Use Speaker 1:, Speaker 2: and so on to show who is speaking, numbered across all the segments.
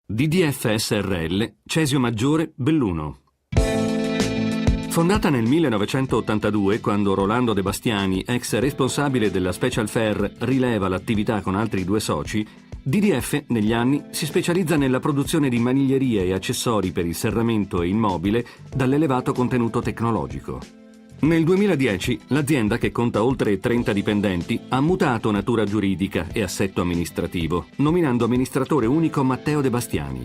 Speaker 1: DDF Srl, Cesio Maggiore, Belluno. Fondata nel 1982, quando Rolando De Bastiani, ex responsabile della Special Fair, rileva l'attività con altri due soci, DDF negli anni si specializza nella produzione di maniglierie e accessori per il serramento e il mobile dall'elevato contenuto tecnologico. Nel 2010 l'azienda, che conta oltre 30 dipendenti, ha mutato natura giuridica e assetto amministrativo, nominando amministratore unico Matteo De Bastiani.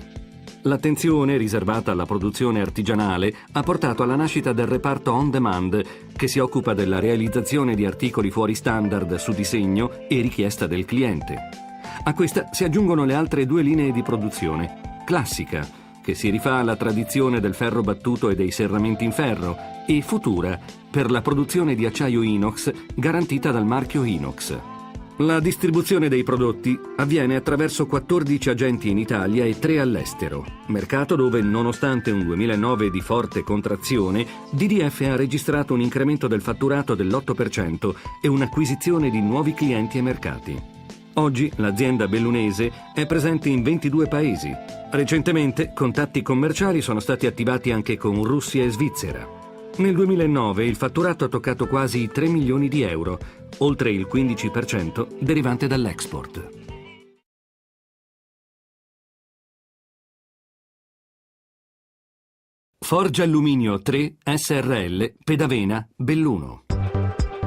Speaker 1: L'attenzione riservata alla produzione artigianale ha portato alla nascita del reparto On Demand, che si occupa della realizzazione di articoli fuori standard su disegno e richiesta del cliente. A questa si aggiungono le altre due linee di produzione: classica, che si rifà alla tradizione del ferro battuto e dei serramenti in ferro, e futura, per la produzione di acciaio inox garantita dal marchio Inox. La distribuzione dei prodotti avviene attraverso 14 agenti in Italia e 3 all'estero, mercato dove, nonostante un 2009 di forte contrazione, DDF ha registrato un incremento del fatturato dell'8% e un'acquisizione di nuovi clienti e mercati. Oggi l'azienda bellunese è presente in 22 paesi. Recentemente contatti commerciali sono stati attivati anche con Russia e Svizzera. Nel 2009 il fatturato ha toccato quasi i 3 milioni di euro, oltre il 15% derivante dall'export. Forgia Alluminio 3 Srl, Pedavena, Belluno.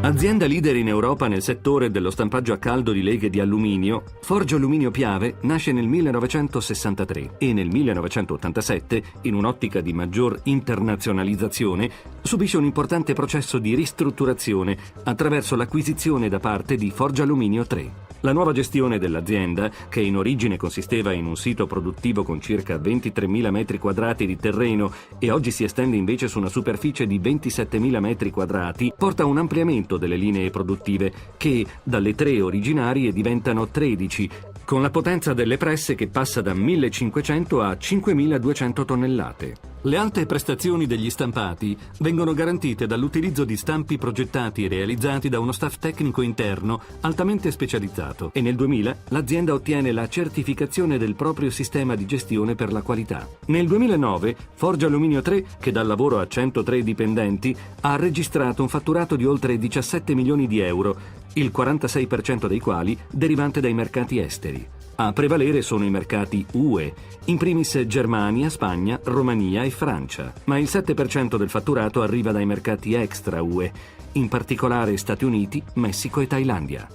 Speaker 1: Azienda leader in Europa nel settore dello stampaggio a caldo di leghe di alluminio, Forgia Alluminio Piave nasce nel 1963 e nel 1987, in un'ottica di maggior internazionalizzazione, subisce un importante processo di ristrutturazione attraverso l'acquisizione da parte di Forgia Alluminio 3. La nuova gestione dell'azienda, che in origine consisteva in un sito produttivo con circa 23.000 metri quadrati di terreno e oggi si estende invece su una superficie di 27.000 metri quadrati, porta a un ampliamento delle linee produttive che dalle 3 originarie diventano 13, con la potenza delle presse che passa da 1.500 a 5.200 tonnellate. Le alte prestazioni degli stampati vengono garantite dall'utilizzo di stampi progettati e realizzati da uno staff tecnico interno altamente specializzato, e nel 2000 l'azienda ottiene la certificazione del proprio sistema di gestione per la qualità. Nel 2009 Forgia Alluminio 3, che dà lavoro a 103 dipendenti, ha registrato un fatturato di oltre 17 milioni di euro, il 46% dei quali derivante dai mercati esteri. A prevalere sono i mercati UE, in primis Germania, Spagna, Romania e Francia, ma il 7% del fatturato arriva dai mercati extra UE, in particolare Stati Uniti, Messico e Thailandia.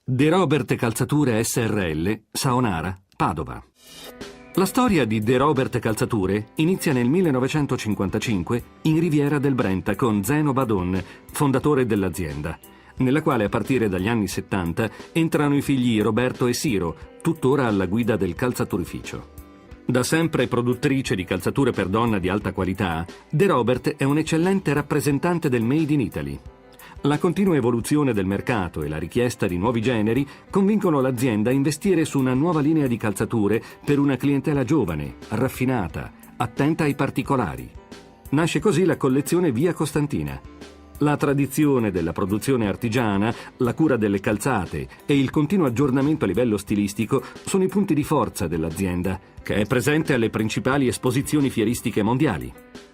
Speaker 1: De Robert Calzature Srl, Saonara, Padova. La storia di De Robert Calzature inizia nel 1955 in Riviera del Brenta con Zeno Badon, fondatore dell'azienda, nella quale a partire dagli anni 70 entrano i figli Roberto e Siro, tuttora alla guida del calzaturificio. Da sempre produttrice di calzature per donna di alta qualità, De Robert è un eccellente rappresentante del Made in Italy. La continua evoluzione del mercato e la richiesta di nuovi generi convincono l'azienda a investire su una nuova linea di calzature per una clientela giovane, raffinata, attenta ai particolari. Nasce così la collezione Via Costantina. La tradizione della produzione artigiana, la cura delle calzate e il continuo aggiornamento a livello stilistico sono i punti di forza dell'azienda, che è presente alle principali esposizioni fieristiche mondiali.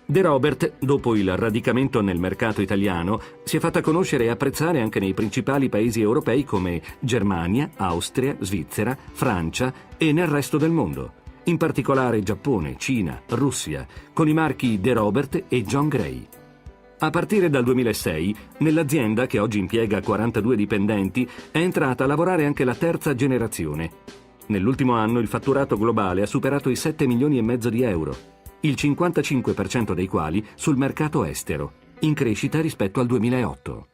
Speaker 1: De Robert, dopo il radicamento nel mercato italiano, si è fatta conoscere e apprezzare anche nei principali paesi europei come Germania, Austria, Svizzera, Francia e nel resto del mondo, in particolare Giappone, Cina, Russia, con i marchi De Robert e John Gray. A partire dal 2006, nell'azienda, che oggi impiega 42 dipendenti, è entrata a lavorare anche la terza generazione. Nell'ultimo anno il fatturato globale ha superato i 7 milioni e mezzo di euro, il 55% dei quali sul mercato estero, in crescita rispetto al 2008.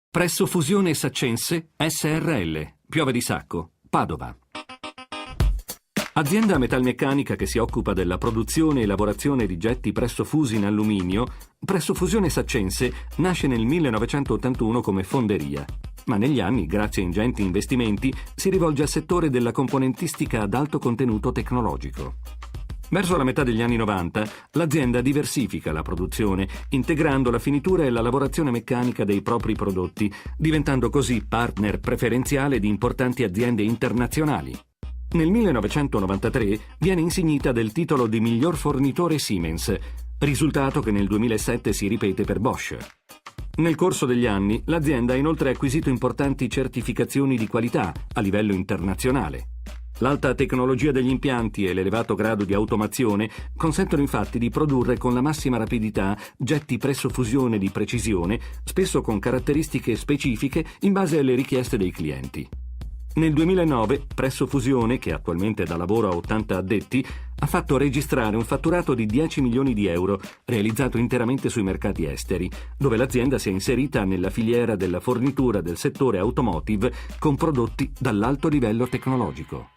Speaker 1: Presso Fusione Saccense Srl, Piove di Sacco, Padova. Azienda metalmeccanica che si occupa della produzione e lavorazione di getti presso fusi in alluminio, Presso Fusione Saccense nasce nel 1981 come fonderia, ma negli anni, grazie a ingenti investimenti, si rivolge al settore della componentistica ad alto contenuto tecnologico. Verso la metà degli anni 90, l'azienda diversifica la produzione, integrando la finitura e la lavorazione meccanica dei propri prodotti, diventando così partner preferenziale di importanti aziende internazionali. Nel 1993 viene insignita del titolo di miglior fornitore Siemens, risultato che nel 2007 si ripete per Bosch. Nel corso degli anni, l'azienda ha inoltre acquisito importanti certificazioni di qualità a livello internazionale. L'alta tecnologia degli impianti e l'elevato grado di automazione consentono infatti di produrre con la massima rapidità getti presso fusione di precisione, spesso con caratteristiche specifiche in base alle richieste dei clienti. Nel 2009, Presso Fusione, che attualmente dà lavoro a 80 addetti, ha fatto registrare un fatturato di 10 milioni di euro, realizzato interamente sui mercati esteri, dove l'azienda si è inserita nella filiera della fornitura del settore automotive con prodotti dall'alto livello tecnologico.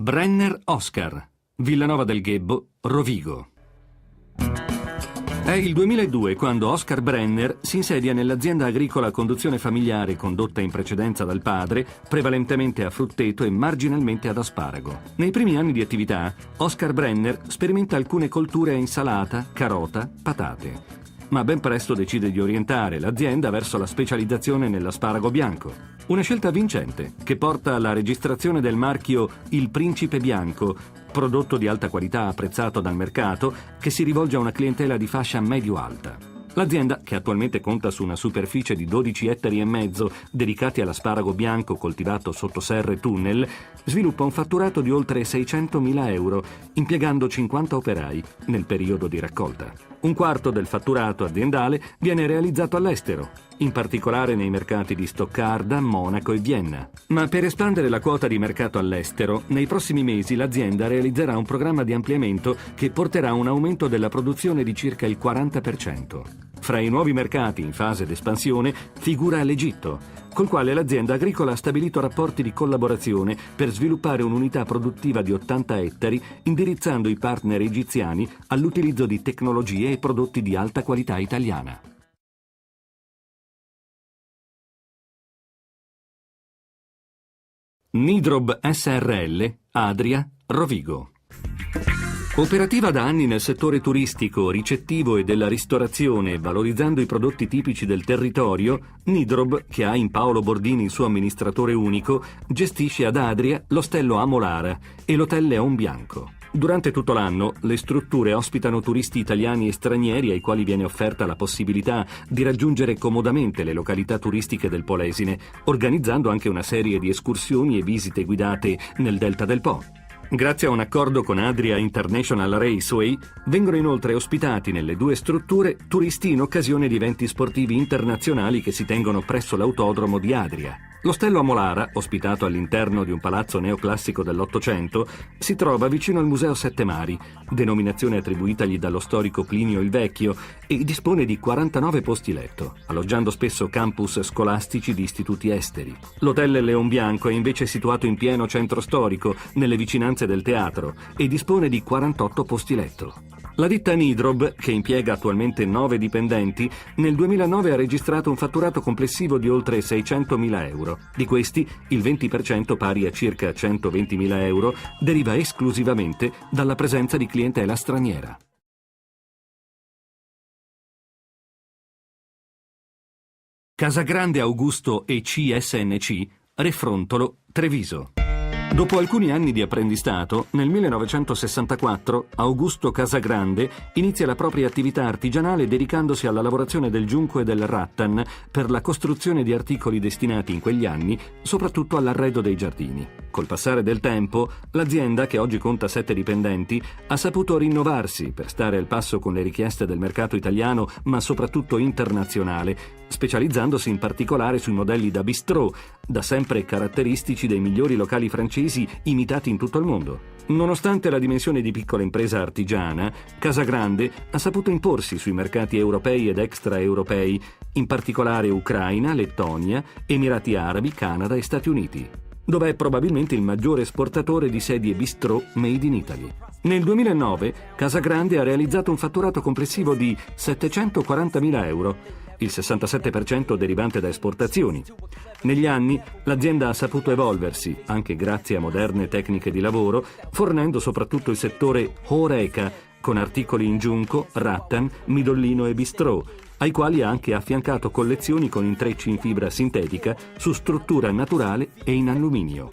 Speaker 1: Brenner Oscar, Villanova del Ghebbo, Rovigo. È il 2002 quando Oscar Brenner si insedia nell'azienda agricola a conduzione familiare condotta in precedenza dal padre, prevalentemente a frutteto e marginalmente ad asparago. Nei primi anni di attività, Oscar Brenner sperimenta alcune colture a insalata, carota, patate. Ma ben presto decide di orientare l'azienda verso la specializzazione nell'asparago bianco. Una scelta vincente che porta alla registrazione del marchio Il Principe Bianco, prodotto di alta qualità apprezzato dal mercato che si rivolge a una clientela di fascia medio-alta. L'azienda, che attualmente conta su una superficie di 12 ettari e mezzo dedicati all'asparago bianco coltivato sotto serre e tunnel, sviluppa un fatturato di oltre 600.000 euro, impiegando 50 operai nel periodo di raccolta. Un quarto del fatturato aziendale viene realizzato all'estero, in particolare nei mercati di Stoccarda, Monaco e Vienna. Ma per espandere la quota di mercato all'estero, nei prossimi mesi l'azienda realizzerà un programma di ampliamento che porterà a un aumento della produzione di circa il 40%. Fra i nuovi mercati in fase d'espansione figura l'Egitto, col quale l'azienda agricola ha stabilito rapporti di collaborazione per sviluppare un'unità produttiva di 80 ettari, indirizzando i partner egiziani all'utilizzo di tecnologie e prodotti di alta qualità italiana. Nidrob SRL, Adria, Rovigo. Operativa da anni nel settore turistico, ricettivo e della ristorazione, valorizzando i prodotti tipici del territorio, Nidrob, che ha in Paolo Bordini il suo amministratore unico, gestisce ad Adria l'ostello Amolara e l'hotel Leon Bianco. Durante tutto l'anno, le strutture ospitano turisti italiani e stranieri ai quali viene offerta la possibilità di raggiungere comodamente le località turistiche del Polesine, organizzando anche una serie di escursioni e visite guidate nel delta del Po. Grazie a un accordo con Adria International Raceway, vengono inoltre ospitati nelle due strutture turisti in occasione di eventi sportivi internazionali che si tengono presso l'autodromo di Adria. L'ostello Amolara, ospitato all'interno di un palazzo neoclassico dell'Ottocento, si trova vicino al Museo Sette Mari, denominazione attribuitagli dallo storico Plinio il Vecchio, e dispone di 49 posti letto, alloggiando spesso campus scolastici di istituti esteri. L'hotel Leon Bianco è invece situato in pieno centro storico, nelle vicinanze del teatro, e dispone di 48 posti letto. La ditta Nidrob, che impiega attualmente 9 dipendenti, nel 2009 ha registrato un fatturato complessivo di oltre 600.000 euro. Di questi, il 20%, pari a circa 120.000 euro, deriva esclusivamente dalla presenza di clientela straniera. Casagrande Augusto e CSNC, Refrontolo, Treviso. Dopo alcuni anni di apprendistato, nel 1964 Augusto Casagrande inizia la propria attività artigianale dedicandosi alla lavorazione del giunco e del rattan per la costruzione di articoli destinati in quegli anni soprattutto all'arredo dei giardini. Col passare del tempo, l'azienda, che oggi conta 7 dipendenti, ha saputo rinnovarsi per stare al passo con le richieste del mercato italiano ma soprattutto internazionale, specializzandosi in particolare sui modelli da bistrò, da sempre caratteristici dei migliori locali francesi imitati in tutto il mondo. Nonostante la dimensione di piccola impresa artigiana, Casagrande ha saputo imporsi sui mercati europei ed extraeuropei, in particolare Ucraina, Lettonia, Emirati Arabi, Canada e Stati Uniti, dove è probabilmente il maggiore esportatore di sedie bistrò made in Italy. Nel 2009 Casagrande ha realizzato un fatturato complessivo di 740.000 euro il 67% derivante da esportazioni. Negli anni l'azienda ha saputo evolversi, anche grazie a moderne tecniche di lavoro, fornendo soprattutto il settore Horeca, con articoli in giunco, rattan, midollino e bistrò, ai quali ha anche affiancato collezioni con intrecci in fibra sintetica su struttura naturale e in alluminio.